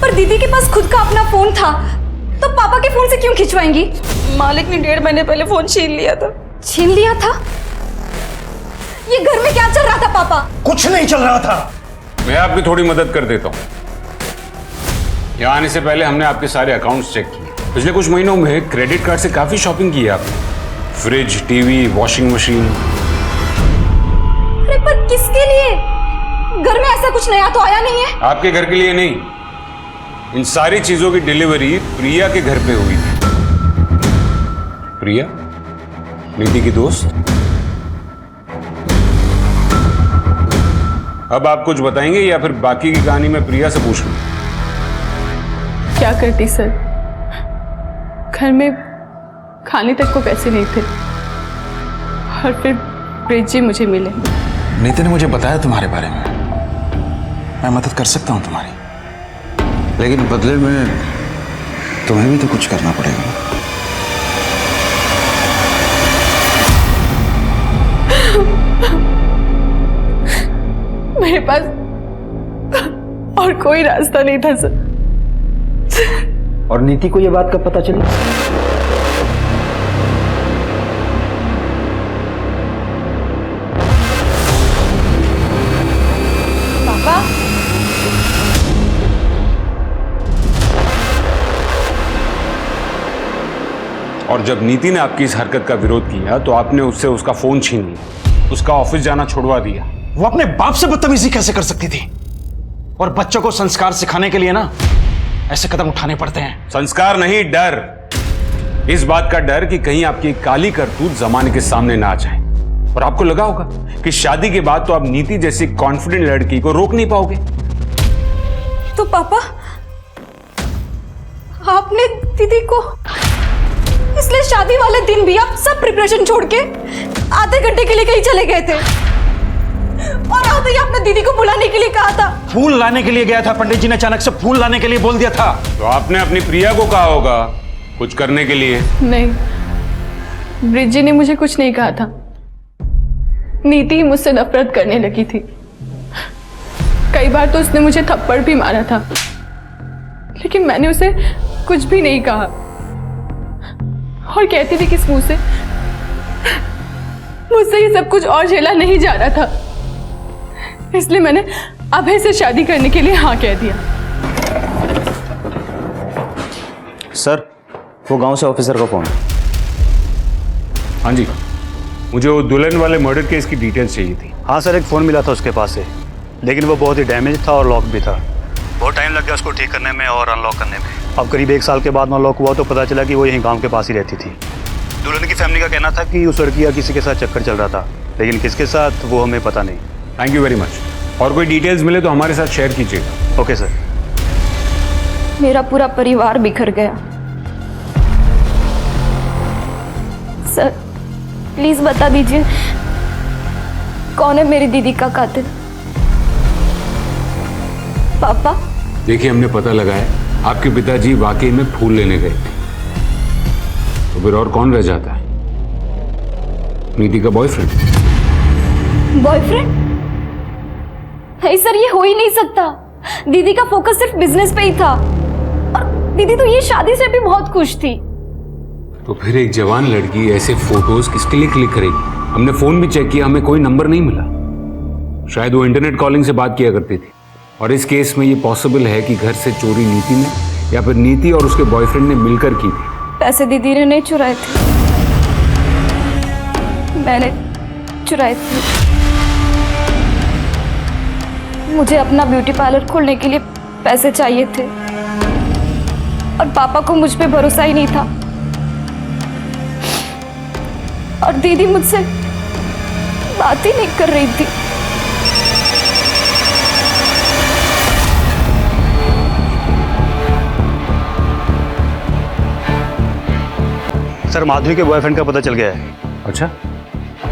पर दीदी के पास खुद का अपना फोन था, तो पापा के फोन से क्यों खिंचवाएंगी? मालिक ने 1.5 महीने पहले फोन छीन लिया था। छीन लिया था? ये घर में क्या चल रहा था पापा? कुछ नहीं चल रहा था। मैं आपकी थोड़ी मदद कर देता हूँ। यहाँ आने से पहले हमने आपके सारे अकाउंट्स चेक किए। पिछले कुछ महीनों में क्रेडिट कार्ड से काफी शॉपिंग की है आपने। Fridge, TV, washing machine. अरे पर किसके लिए? घर में ऐसा कुछ नया तो आया नहीं है। आपके घर के लिए नहीं, इन सारी चीजों की डिलीवरी प्रिया के घर पे हुई थी। प्रिया नीति की दोस्त। अब आप कुछ बताएंगे या फिर बाकी की कहानी मैं प्रिया से पूछ लूं? क्या करती सर, घर में खाने तक को पैसे नहीं थे और फिर ब्रिज जी मुझे मिले। नीति ने मुझे बताया तुम्हारे बारे में। मैं मदद कर सकता हूँ तुम्हारी, लेकिन बदले में तुम्हें भी तो कुछ करना पड़ेगा। मेरे पास और कोई रास्ता नहीं था सर। और नीति को ये बात कब पता चली? पापा और जब नीति ने आपकी इस हरकत का विरोध किया तो आपने उससे उसका फोन छीन लिया, उसका ऑफिस जाना छुड़वा दिया। वो अपने बाप से बदतमीजी कैसे कर सकती थी? और बच्चों को संस्कार सिखाने के लिए ना ऐसे कदम उठाने पड़ते हैं। संस्कार नहीं, डर। इस बात का डर कि कहीं आपकी काली करतूत जमाने के सामने ना आ जाए। और आपको लगा होगा कि शादी के बाद तो आप नीति जैसी कॉन्फिडेंट लड़की को रोक नहीं पाओगे। तो पापा आपने दीदी को, इसलिए शादी वाले दिन भी आप सब प्रिपरेशन छोड़ के आधे घंटे के लिए कहीं चले गए थे और आते ही आपने दीदी को बुलाने के लिए कहा था। फूल लाने के लिए गया था, पंडित जी ने अचानक से फूल लाने के लिए बोल दिया था। तो आपने अपनी प्रिया को कहा होगा कुछ करने के लिए। नहीं, ब्रिज जी ने मुझे कुछ नहीं कहा था। नीति मुझसे नफरत करने लगी थी। कई बार तो उसने मुझे थप्पड़ भी मारा था, लेकिन मैंने उसे कुछ भी नहीं कहा और कहती थी किस मुंह से मुझसे ये सब कुछ और झेला नहीं जा रहा था, इसलिए मैंने अभय से शादी करने के लिए हाँ कह दिया। सर वो गांव से ऑफिसर का फोन। हाँ जी, मुझे वो दुल्हन वाले मर्डर केस की डिटेल्स चाहिए थी। हाँ सर, एक फ़ोन मिला था उसके पास से, लेकिन वो बहुत ही डैमेज था और लॉक भी था। बहुत टाइम लग गया उसको ठीक करने में और अनलॉक करने में। अब करीब 1 साल के बाद अनलॉक हुआ तो पता चला कि वो यहीं गांव के पास ही रहती थी। दुल्हन की फैमिली का कहना था कि उस लड़की का किसी के साथ चक्कर चल रहा था, लेकिन किसके साथ वो हमें पता नहीं। Thank you very much. और कोई डिटेल्स मिले तो हमारे साथ शेयर कीजिएगा। Okay sir. मेरा पूरा परिवार बिखर गया। सर प्लीज बता दीजिए कौन है मेरी दीदी का कातिल? पापा? देखिए, हमने पता लगाया आपके पिताजी वाकई में फूल लेने गए थे, तो फिर और कौन रह जाता है? नीति का बॉयफ्रेंड। बॉयफ्रेंड? नहीं सर, ये हो ही नहीं सकता। दीदी का फोकस सिर्फ बिजनेस पे ही था और दीदी तो ये शादी से भी बहुत खुश थी। तो फिर एक जवान लड़की ऐसे फोटोज किसके लिए क्लिक करेगी? हमने फोन भी चेक किया, हमें कोई नंबर नहीं मिला। शायद वो इंटरनेट कॉलिंग से बात किया करती थी। और इस केस में ये पॉसिबल है कि घर से चोरी नीति ने या फिर नीति और उसके बॉयफ्रेंड ने मिलकर की थी। पैसे दीदी ने नहीं चुराए थे, मैंने चुराए थे। मुझे अपना ब्यूटी पार्लर खोलने के लिए पैसे चाहिए थे और पापा को मुझ पे भरोसा ही नहीं था और दीदी मुझसे बात ही नहीं कर रही थी। सर, माधुरी के बॉयफ्रेंड का पता चल गया है। अच्छा,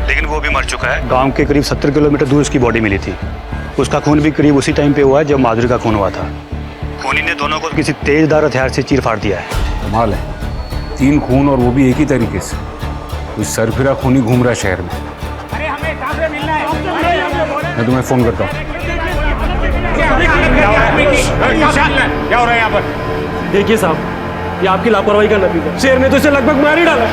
लेकिन वो भी मर चुका है। गांव के करीब 70 किलोमीटर दूर उसकी बॉडी मिली थी। उसका खून भी करीब उसी टाइम पे हुआ है जब माधुरी का खून हुआ था। खूनी ने दोनों को किसी तेजदार हथियार से चीर फाड़ दिया है। कमाल है, 3 खून और वो भी एक ही तरीके से। कोई सरफिरा खूनी घूम रहा है शहर में। मैं तुम्हें फोन करता हूँ। क्या हो रहा है यहाँ पर? देखिए साहब, ये आपकी लापरवाही का नतीजा। शेर ने तो इसे लगभग मार ही डाला।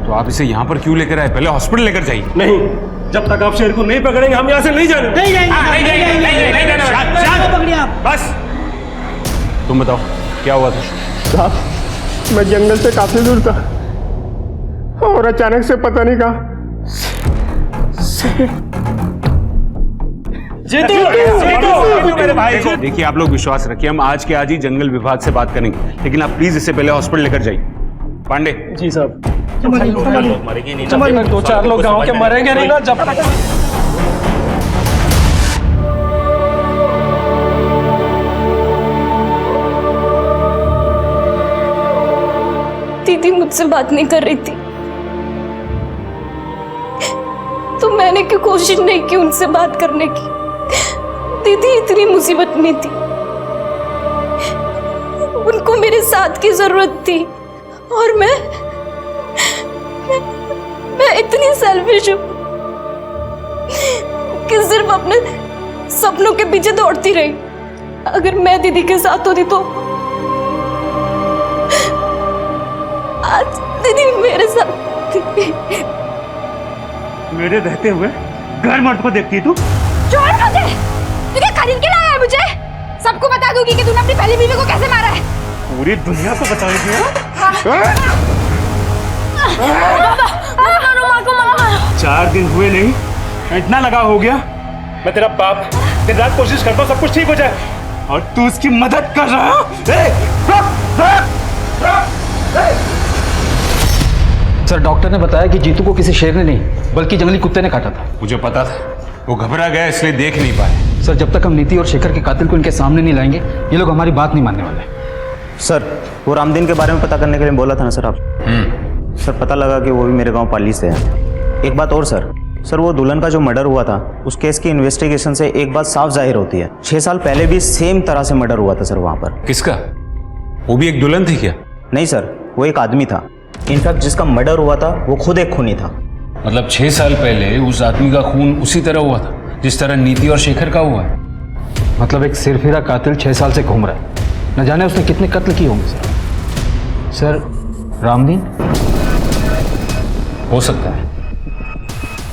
तो आप इसे यहाँ पर क्यों लेकर आए? पहले हॉस्पिटल लेकर जाइए। नहीं, जब तक आप शेर को नहीं पकड़ेंगे हम यहाँ से नहीं जाएंगे। बस तुम बताओ क्या हुआ था? साहब, मैं जंगल से काफी दूर था और अचानक से पता नहीं कहा देखिए, आप लोग विश्वास रखिए, हम आज के आज ही जंगल विभाग से बात करेंगे, लेकिन आप प्लीज इसे पहले हॉस्पिटल लेकर जाइए। पांडे जी साहब। 2-4 लोग गांव के मरेंगे नहीं ना जब तक। दीदी मुझसे बात नहीं कर रही थी तो मैंने क्यों कोशिश नहीं की उनसे बात करने की। दीदी इतनी मुसीबत में थी, उनको मेरे साथ की जरूरत थी और मैं इतनी सेल्फिश हूं कि सिर्फ अपने सपनों के पीछे दौड़ती रही। अगर मैं दीदी के साथ होती तो आज दीदी मेरे साथ थी। मेरे रहते हुए घर मर्द को देखती है तू? छोड़ मुझे, तू क्या खरीद के लाया है मुझे? सबको बता दूंगी कि तूने अपनी पहली बीवी को कैसे मारा है। पूरी दुनिया को बताएगी। 4 दिन हुए नहीं, इतना लगा हो गया। मैं तेरा बाप दिन रात कोशिश करता हूँ सब कुछ ठीक हो जाए और तू उसकी मदद कर रहा है। सर, डॉक्टर ने बताया कि जीतू को किसी शेर ने नहीं बल्कि जंगली कुत्ते ने काटा था। मुझे पता था, वो घबरा गया इसलिए देख नहीं पाए। सर, जब तक हम नीति और शेखर के कातिल को इनके सामने नहीं लाएंगे ये लोग हमारी बात नहीं मानने वाले। सर, वो रामदीन के बारे में पता करने के लिए बोला था ना सर आप? सर, पता लगा कि वो भी मेरे गांव पाली से है। एक बात और सर, वो दुल्हन का जो मर्डर हुआ था उस केस की इन्वेस्टिगेशन से एक बात साफ जाहिर होती है, 6 साल पहले भी सेम तरह से मर्डर हुआ था सर वहाँ पर। किसका? वो भी एक दुल्हन थी क्या? नहीं सर, वो एक आदमी था। इनफैक्ट जिसका मर्डर हुआ था वो खुद एक खूनी था। मतलब 6 साल पहले उस आदमी का खून उसी तरह हुआ था जिस तरह नीति और शेखर का हुआ है। मतलब एक सिरफिरा कातिल 6 साल से घूम रहा है, न जाने उसने कितने कत्ल किए होंगे। सर, रामदीन हो सकता है।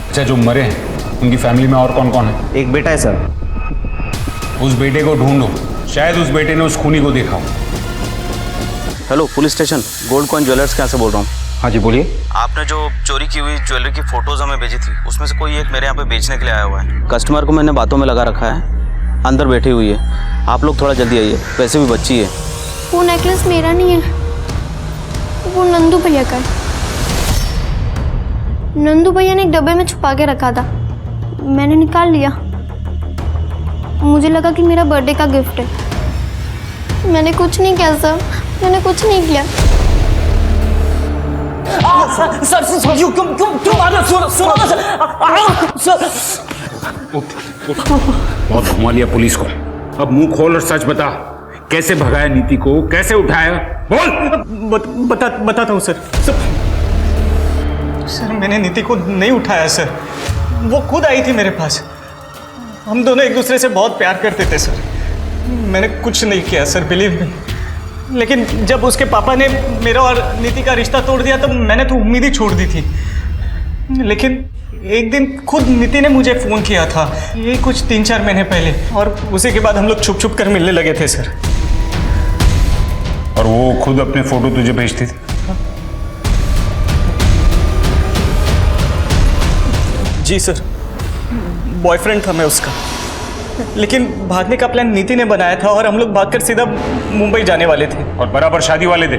अच्छा, जो मरे हैं उनकी फैमिली में और कौन कौन है? एक बेटा है सर। उस बेटे को ढूंढो, शायद उस बेटे ने उस खूनी को देखा हो। Hello, police station, gold coin jewellers के यहाँ से बोल रहा हूँ। हाँ जी, बोलिए। आपने जो चोरी की हुई ज्वेलरी की फोटोज हमें भेजी थी उसमें से कोई एक मेरे यहाँ पे बेचने के लिए आया हुआ है। कस्टमर को मैंने बातों में लगा रखा है, अंदर बैठी हुई है। आप लोग थोड़ा जल्दी आइए, वैसे भी बच्ची है। वो नेकलेस मेरा नहीं है, वो नंदू भैया का है। नंदू भैया ने एक डब्बे में छुपा के रखा था, मैंने निकाल लिया। मुझे लगा कि मेरा बर्थडे का गिफ्ट है। मैंने कुछ नहीं किया सर, मैंने कुछ नहीं किया। सर क्यों मारा? सुनो ना सर। बहुत घुमा लिया पुलिस को, अब मुंह खोल और सच बता, कैसे भगाया नीति को, कैसे उठाया? बोल। बताता हूँ सर। सर, मैंने नीति को नहीं उठाया सर, वो खुद आई थी मेरे पास। हम दोनों एक दूसरे से बहुत प्यार करते थे सर। मैंने कुछ नहीं किया सर, बिलीव मी। लेकिन जब उसके पापा ने मेरा और नीति का रिश्ता तोड़ दिया तो मैंने तो उम्मीद ही छोड़ दी थी। लेकिन एक दिन खुद नीति ने मुझे फ़ोन किया था, ये कुछ 3-4 महीने पहले, और उसी के बाद हम लोग छुप छुप कर मिलने लगे थे सर। और वो खुद अपने फोटो तुझे भेजती थी? जी सर, बॉयफ्रेंड था मैं उसका। लेकिन भागने का प्लान नीति ने बनाया था और हम लोग भागकर सीधा मुंबई जाने वाले थे। और बराबर शादी वाले थे?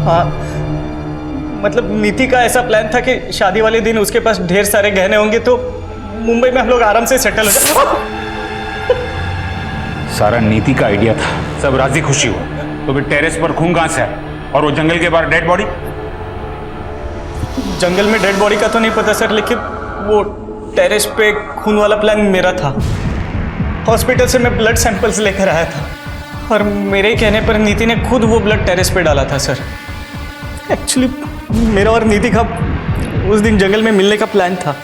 हाँ, मतलब नीति का ऐसा प्लान था कि शादी वाले दिन उसके पास ढेर सारे गहने होंगे तो मुंबई में हम लोग आराम से सेटल हो जाए। सारा नीति का आइडिया था, सब राजी खुशी हुआ। तो फिर टेरेस पर खून कहां से आया और वो जंगल के बाहर डेड बॉडी? जंगल में डेड बॉडी का तो नहीं पता सर, लेकिन वो टेरेस पे खून वाला प्लान मेरा था। हॉस्पिटल से मैं ब्लड सैंपल्स लेकर आया था और मेरे कहने पर नीति ने खुद वो ब्लड टेरेस पे डाला था सर। एक्चुअली मेरा और नीति का उस दिन जंगल में मिलने का प्लान था।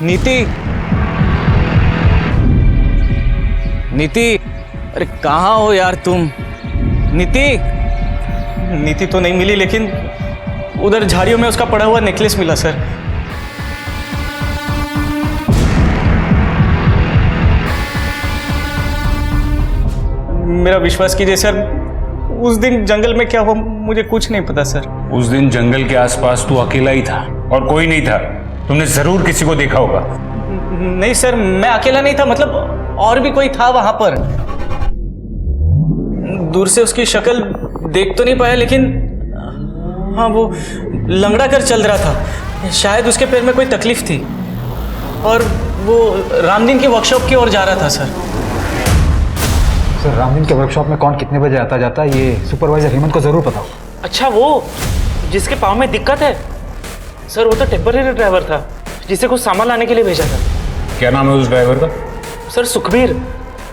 नीति, नीति, अरे कहाँ हो यार तुम? नीति, नीति तो नहीं मिली, लेकिन उधर झाड़ियों में उसका पड़ा हुआ नेकलेस मिला सर। मेरा विश्वास कीजिए सर, उस दिन जंगल में क्या हुआ मुझे कुछ नहीं पता सर। उस दिन जंगल के आसपास तू अकेला ही था और कोई नहीं था। तुमने जरूर किसी को देखा होगा। नहीं सर, मैं अकेला नहीं था, मतलब और भी कोई था वहां पर। दूर से उसकी शक्ल देख तो नहीं पाया, लेकिन हाँ, वो लंगड़ा कर चल रहा था। शायद उसके पैर में कोई तकलीफ थी और वो रामदीन के वर्कशॉप की ओर जा रहा था सर। सर, रामदीन के वर्कशॉप में कौन कितने बजे आता जाता है ये सुपरवाइजर हेमंत को जरूर पता हो। अच्छा, वो जिसके पाँव में दिक्कत है सर, वो तो टेम्पररी ड्राइवर था जिसे कुछ सामान लाने के लिए भेजा था। क्या नाम है उस ड्राइवर का? सर, सुखबीर,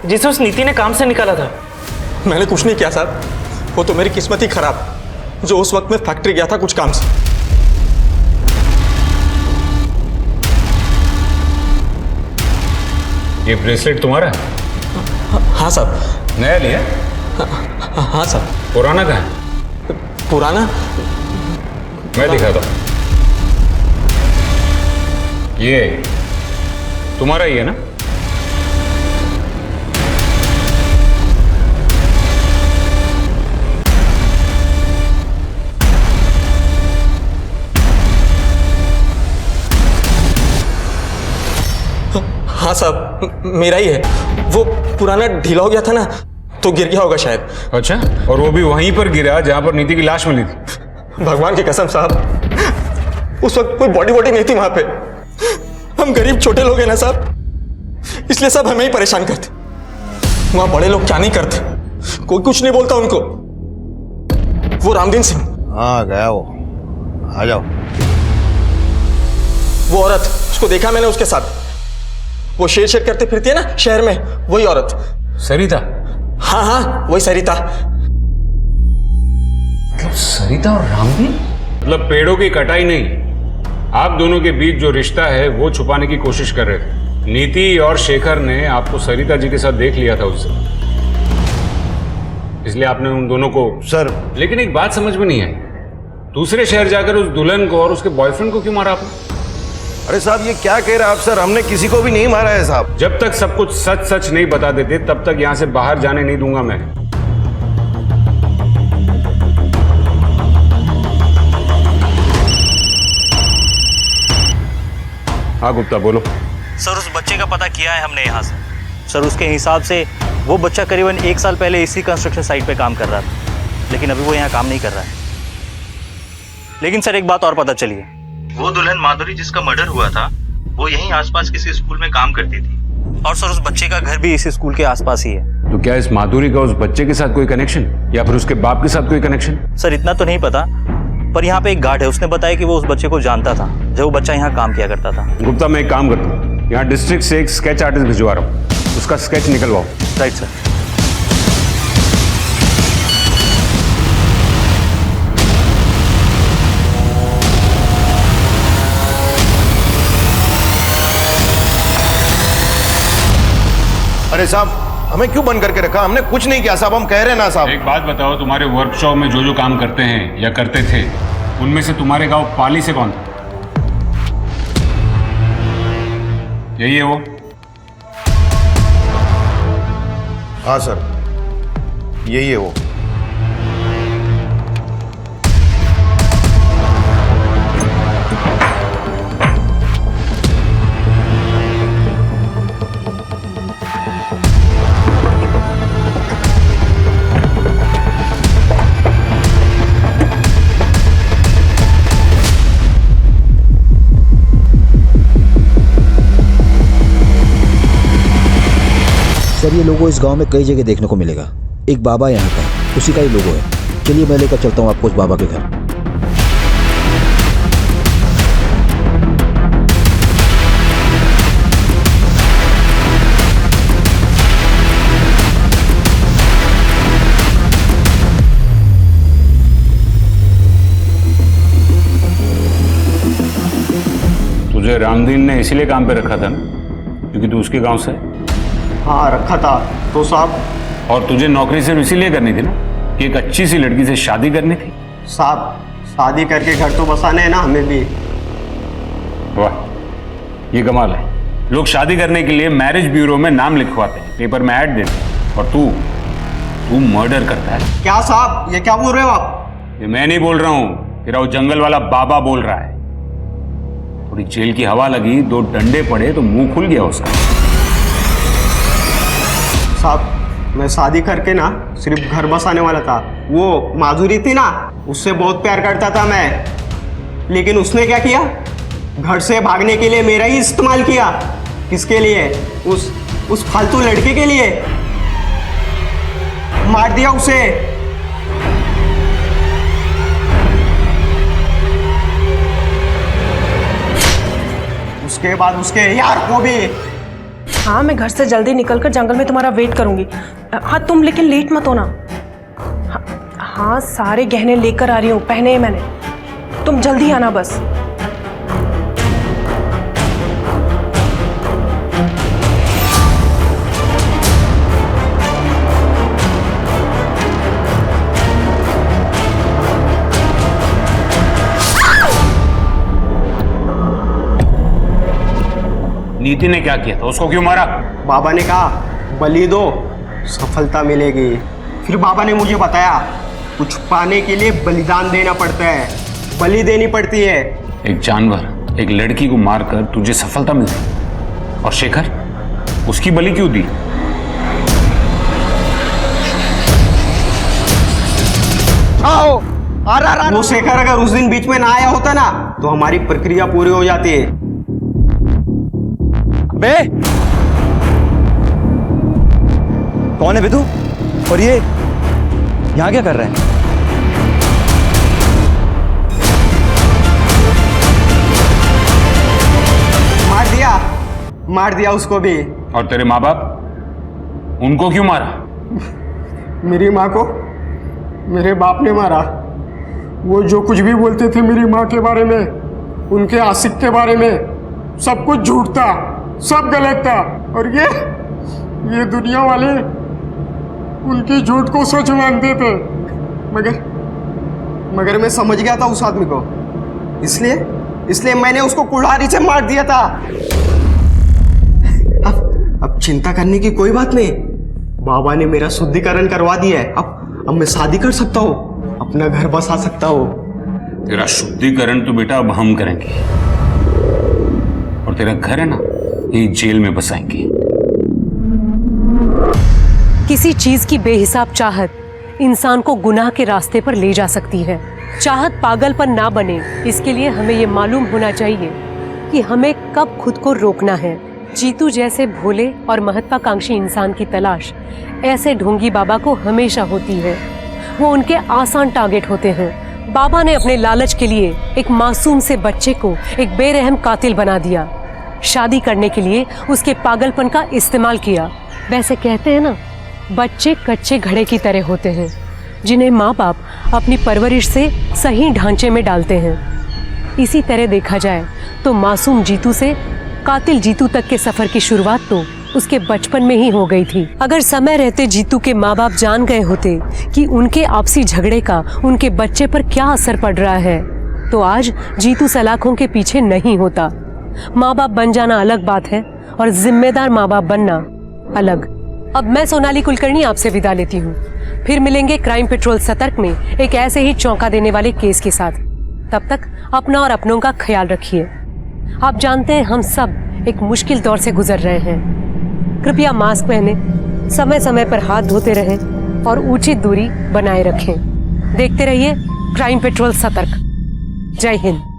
जिसे उस नीति ने काम से निकाला था। मैंने कुछ नहीं किया सर, वो तो मेरी किस्मत ही खराब जो उस वक्त मैं फैक्ट्री गया था कुछ काम से। ये ब्रेसलेट तुम्हारा है? हाँ साहब। नया लिया? हाँ साहब। पुराना कहाँ है? पुराना मैं दिखाता हूँ। ये तुम्हारा ही है ना? हाँ साहब, मेरा ही है। वो पुराना ढीला हो गया था ना, तो गिर गया होगा शायद। अच्छा, और वो भी वहीं पर गिरा जहां पर नीति की लाश मिली थी? भगवान की कसम साहब, उस वक्त कोई बॉडी नहीं थी वहां पे। हम गरीब छोटे लोग हैं ना साहब, इसलिए सब हमें ही परेशान करते। वहां बड़े लोग क्या नहीं करते, कोई कुछ नहीं बोलता उनको। वो रामदीन सिंह। हाँ, गया वो। आ जाओ। वो औरत, उसको देखा मैंने उसके साथ। वो शेर करते फिरती है ना शहर में, वही औरत। सरिता? हाँ हाँ, वही सरिता। मतलब सरिता और रामदीन? मतलब पेड़ों की कटाई नहीं, आप दोनों के बीच जो रिश्ता है वो छुपाने की कोशिश कर रहे थे। नीति और शेखर ने आपको सरिता जी के साथ देख लिया था उससे, इसलिए आपने उन दोनों को। सर, लेकिन एक बात समझ में नहीं आई, दूसरे शहर जाकर उस दुल्हन को और उसके बॉयफ्रेंड को क्यों मारा आपने? अरे साहब, ये क्या कह रहे हैं आप सर? हमने किसी को भी नहीं मारा है साहब। जब तक सब कुछ सच सच नहीं बता देते तब तक यहां से बाहर जाने नहीं दूंगा मैं। हाँ गुप्ता, बोलो। सर, उस बच्चे का पता किया है हमने यहाँ से। सर, उसके हिसाब से वो बच्चा करीबन 1 साल पहले इसी कंस्ट्रक्शन साइट पे काम कर रहा था, लेकिन अभी वो यहाँ काम नहीं कर रहा है। लेकिन सर, एक बात और पता चली है, वो दुल्हन माधुरी जिसका मर्डर हुआ था वो यहीं आसपास किसी स्कूल में काम करती थी। और सर, उस बच्चे का घर भी इसी स्कूल के आसपास ही है। तो क्या इस माधुरी का उस बच्चे के साथ कोई कनेक्शन, या फिर उसके बाप के साथ कोई कनेक्शन? सर, इतना तो नहीं पता, पर यहाँ पे एक गार्ड है, उसने बताया कि वो उस बच्चे को जानता था जब वो बच्चा यहाँ काम किया करता था। गुप्ता, मैं एक काम करता हूँ, यहाँ डिस्ट्रिक्ट से एक स्केच आर्टिस्ट भिजवा रहा हूँ, उसका स्केच निकलवाओ। Right sir. अरे साहब, हमें क्यों बंद करके रखा? हमने कुछ नहीं किया साहब, हम कह रहे हैं ना साहब। एक बात बताओ, तुम्हारे वर्कशॉप में जो जो काम करते हैं या करते थे, उनमें से तुम्हारे गांव पाली से कौन था? यही है वो? हाँ सर, यही है वो। सर ये लोगो इस गांव में कई जगह देखने को मिलेगा। एक बाबा यहाँ का, उसी का ही लोगो है। चलिए मैं लेकर चलता हूँ आपको उस बाबा के घर। तुझे रामदीन ने इसीलिए काम पे रखा था ना, क्योंकि तू उसके गांव से? हाँ रखा था तो साहब। और तुझे नौकरी सिर्फ इसीलिए करनी थी ना कि एक अच्छी सी लड़की से शादी करनी थी? साहब शादी करके घर तो बसाने हैं ना हमें भी। वाह, ये कमाल है। लोग शादी करने के लिए मैरिज ब्यूरो में नाम लिखवाते हैं, पेपर में ऐड देते हैं, और तू मर्डर करता है। क्या साहब, ये क्या बोल रहे हो आप? ये मैं नहीं बोल रहा हूँ, तेरा वो जंगल वाला बाबा बोल रहा है। थोड़ी जेल की हवा लगी, 2 डंडे पड़े तो मुंह खुल गया उसका। साहब मैं शादी करके ना सिर्फ घर बसाने वाला था। वो माधुरी थी ना, उससे बहुत प्यार करता था मैं, लेकिन उसने क्या किया, घर से भागने के लिए मेरा ही इस्तेमाल किया। किसके लिए? उस फालतू लड़के के लिए। मार दिया उसे। उसके बाद उसके यार को भी। हाँ मैं घर से जल्दी निकलकर जंगल में तुम्हारा वेट करूंगी। हाँ तुम लेकिन लेट मत होना। हाँ सारे गहने लेकर आ रही हूँ, पहने हैं मैंने, तुम जल्दी आना बस। नीति ने क्या किया था? उसको क्यों मारा? बाबा ने कहा बलि दो, सफलता मिलेगी। फिर बाबा ने मुझे बताया कुछ पाने के लिए बलिदान देना पड़ता है, बलि देनी पड़ती है। एक जानवर, एक लड़की को मारकर तुझे सफलता मिलती, और शेखर उसकी बलि क्यों दी? आओ, वो शेखर अगर उस दिन बीच में ना आया होता ना तो हमारी प्रक्रिया पूरी हो जाती है। बे कौन है बे तू? और ये यहाँ क्या कर रहा है? मार दिया उसको भी। और तेरे माँ बाप, उनको क्यों मारा? मेरी माँ को मेरे बाप ने मारा। वो जो कुछ भी बोलते थे मेरी माँ के बारे में, उनके आशिक के बारे में, सब कुछ झूठ था, सब गलत था। और ये दुनिया वाले उनकी झूठ को सच मानते थे। मगर मैं समझ गया था उस आदमी को, इसलिए मैंने उसको कुल्हाड़ी से मार दिया था। अब चिंता करने की कोई बात नहीं, बाबा ने मेरा शुद्धिकरण करवा दिया है। अब मैं शादी कर सकता हूँ, अपना घर बसा सकता हूँ। तेरा शुद्धिकरण तो बेटा अब हम करेंगे, और तेरा घर है ना, ये जेल में बसाएंगे। किसी चीज की बेहिसाब चाहत इंसान को गुनाह के रास्ते पर ले जा सकती है। चाहत पागलपन ना बने, इसके लिए हमें ये मालूम होना चाहिए कि हमें कब खुद को रोकना है। जीतू जैसे भोले और महत्वाकांक्षी इंसान की तलाश ऐसे ढोंगी बाबा को हमेशा होती है। वो उनके आसान टारगेट होते हैं। बाबा ने अपने लालच के लिए एक मासूम से बच्चे को एक बेरहम कातिल बना दिया। शादी करने के लिए उसके पागलपन का इस्तेमाल किया। वैसे कहते हैं ना, बच्चे कच्चे घड़े की तरह होते हैं, जिन्हें माँ बाप अपनी परवरिश से सही ढांचे में डालते हैं। इसी तरह देखा जाए तो मासूम जीतू से कातिल जीतू तक के सफर की शुरुआत तो उसके बचपन में ही हो गई थी। अगर समय रहते जीतू के माँ बाप जान गए होते कि उनके आपसी झगड़े का उनके बच्चे पर क्या असर पड़ रहा है, तो आज जीतू सलाखों के पीछे नहीं होता। माँ बाप बन जाना अलग बात है और जिम्मेदार माँ बाप बनना अलग। अब मैं सोनाली कुलकर्णी आपसे विदा लेती हूँ। फिर मिलेंगे क्राइम पेट्रोल सतर्क में एक ऐसे ही चौंका देने वाले केस के साथ। तब तक अपना और अपनों का ख्याल रखिए। आप जानते हैं हम सब एक मुश्किल दौर से गुजर रहे हैं। कृपया मास्क पहने, समय समय पर हाथ धोते रहें और उचित दूरी बनाए रखें। देखते रहिए क्राइम पेट्रोल सतर्क। जय हिंद।